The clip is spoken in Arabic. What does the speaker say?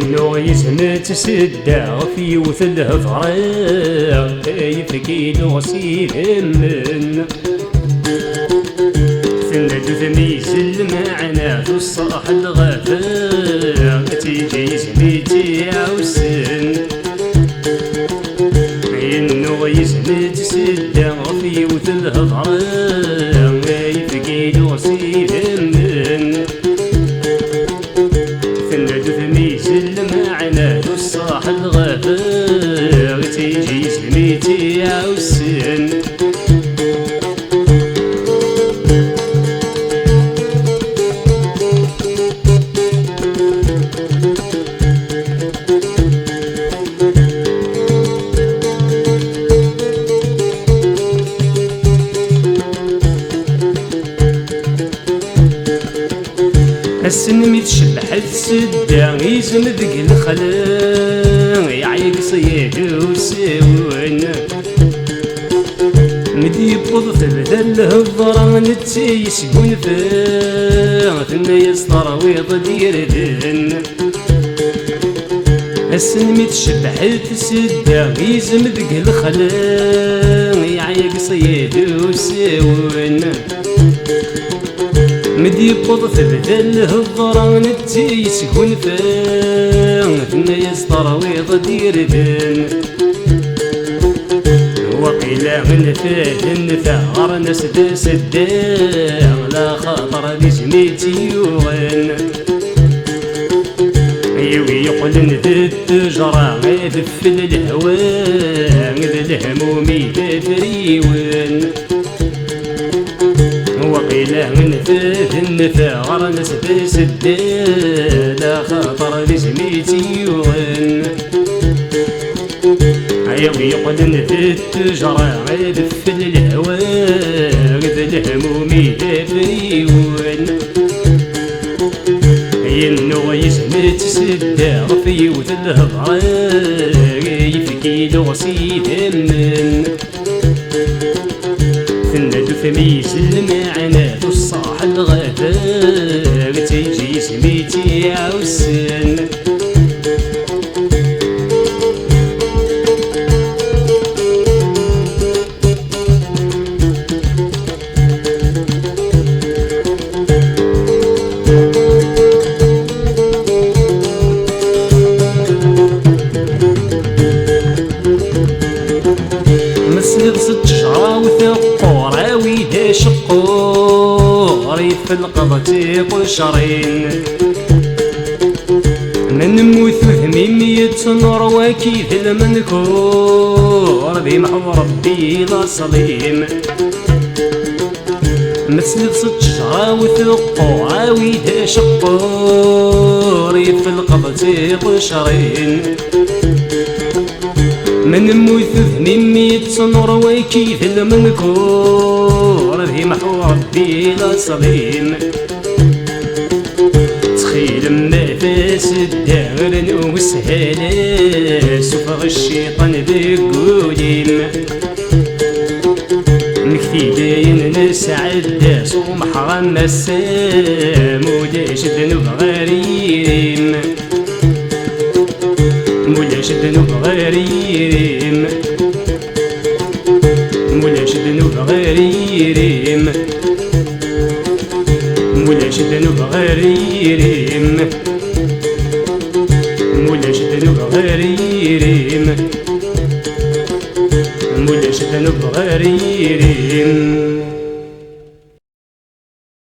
انو يزن تسدع في يوث الهفرة يفكي نغسي من ثند ثميز المعنى في الصاح الغفار تيجي زميتي عوسن انو يزن تسدع في يوث الهفرة يفكي نغسي من تميز المعنى والصاح الغفار تيجي سميتي عوسن السن ميتشبح السدة يزم ذق الخلا يعيق صيد وسون مدي بوض تبدا الهضرة نتي يسكون فيه ثم يسطر ويضدير ذن السن ميتشبح السدة يزم ذق الخلا يعيق صيد وسون مدي بوض تبدا الهضرة نتي يسكن فيه ثم يسطر ويضدير ذن وقيلا من فيه ثغر نسد سداع لا خاطر بسميتي يوغن يوي يقلن ذي التجرة غيثف الهوان ذي الهمومي فريون وقيله من فيه النثار نسد سدالا خاطر بسميتي يوغن عيوي يقلن في التجرة غيدف الهوان ذي الهمومي فريون ينو يسمت سدا في يوث الهضرة يفكي لغسي ثمن ثند ثميس المعنى والصاح الغفار تيجي سميتي عوسن مسلغ ست شجرة وثقورة ويدا شقوري في القضة قشرين من موت هميمية نور وكيد المنكور بمحو ربي لا صليم مسلغ ست شجرة وثقورة ويدا شقوري في القضة قشرين من موت ثميمية نور وكيد المنكور ذي محو ربي لا صليم تخيل ما فاس الدار وسهالة سفغ الشيطان بقوليم مكتي باين نسعد صوم حرام السام وداش ذنوب غريم مولاش ذنوب غريم مولاش ذنوب غريم مولاش ذنوب غريم مولاش ذنوب غريم مولاش ذنوب غريم